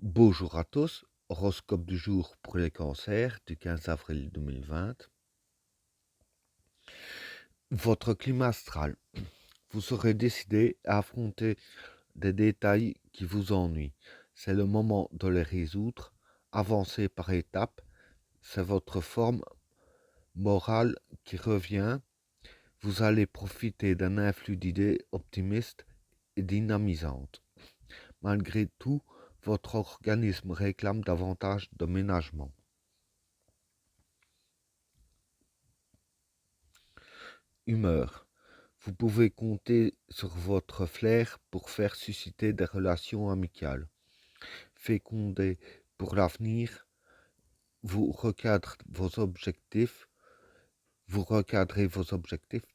Bonjour à tous, horoscope du jour pour les cancers du 15 avril 2020. Votre climat astral. Vous serez décidé à affronter des détails qui vous ennuient. C'est le moment de les résoudre. Avancez par étapes. C'est votre forme morale qui revient. Vous allez profiter d'un influx d'idées optimistes et dynamisantes. Malgré tout, votre organisme réclame davantage de ménagement. Humeur. Vous pouvez compter sur votre flair pour faire susciter des relations amicales. Fécondé pour l'avenir, vous recadrez vos objectifs,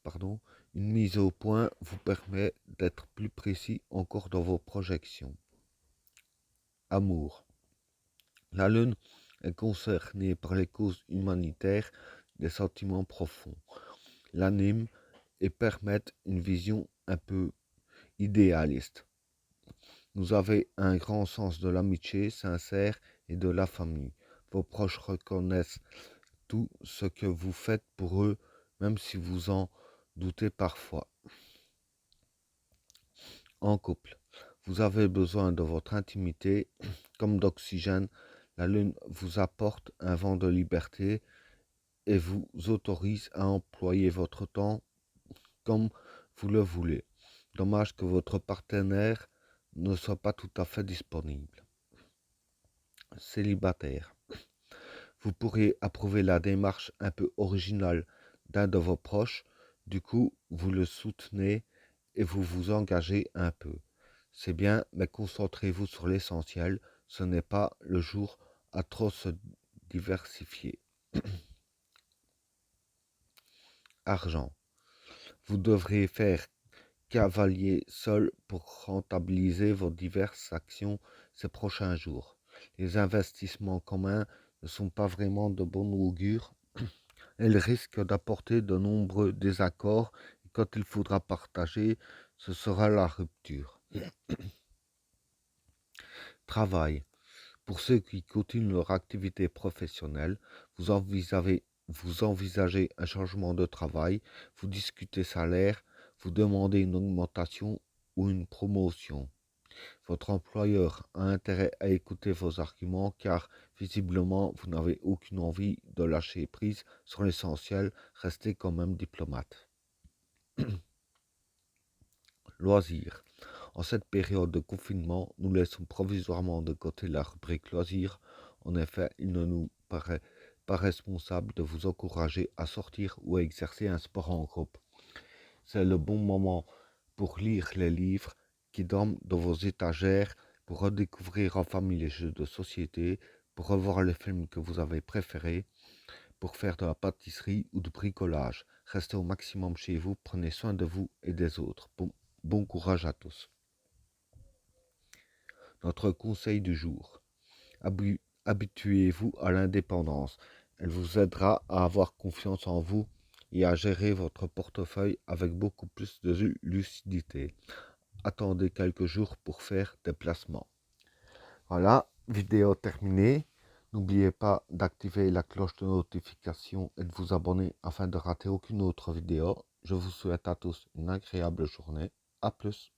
pardon. Une mise au point vous permet d'être plus précis encore dans vos projections. Amour. La Lune est concernée par les causes humanitaires des sentiments profonds. L'anime et permettent une vision un peu idéaliste. Vous avez un grand sens de l'amitié sincère et de la famille. Vos proches reconnaissent tout ce que vous faites pour eux, même si vous en doutez parfois. En couple, vous avez besoin de votre intimité comme d'oxygène. La lune vous apporte un vent de liberté et vous autorise à employer votre temps comme vous le voulez. Dommage que votre partenaire ne soit pas tout à fait disponible. Célibataire. Vous pourriez approuver la démarche un peu originale d'un de vos proches, du coup vous le soutenez et vous vous engagez un peu. C'est bien, mais concentrez-vous sur l'essentiel, ce n'est pas le jour à trop se diversifier. Argent. Vous devriez faire cavalier seul pour rentabiliser vos diverses actions ces prochains jours. Les investissements communs ne sont pas vraiment de bon augure. Elles risquent d'apporter de nombreux désaccords et quand il faudra partager, ce sera la rupture. Travail. Pour ceux qui continuent leur activité professionnelle, vous envisagez un changement de travail, vous discutez salaire, vous demandez une augmentation ou une promotion. Votre employeur a intérêt à écouter vos arguments car visiblement vous n'avez aucune envie de lâcher prise sur l'essentiel, restez quand même diplomate. Loisirs. En cette période de confinement, nous laissons provisoirement de côté la rubrique loisirs. En effet, il ne nous paraît pas responsable de vous encourager à sortir ou à exercer un sport en groupe. C'est le bon moment pour lire les livres qui dorment dans vos étagères, pour redécouvrir en famille les jeux de société, pour revoir les films que vous avez préférés, pour faire de la pâtisserie ou du bricolage. Restez au maximum chez vous, prenez soin de vous et des autres. Bon courage à tous. Notre conseil du jour. Habituez-vous à l'indépendance. Elle vous aidera à avoir confiance en vous et à gérer votre portefeuille avec beaucoup plus de lucidité. Attendez quelques jours pour faire des placements. Voilà, vidéo terminée. N'oubliez pas d'activer la cloche de notification et de vous abonner afin de rater aucune autre vidéo. Je vous souhaite à tous une agréable journée. À plus.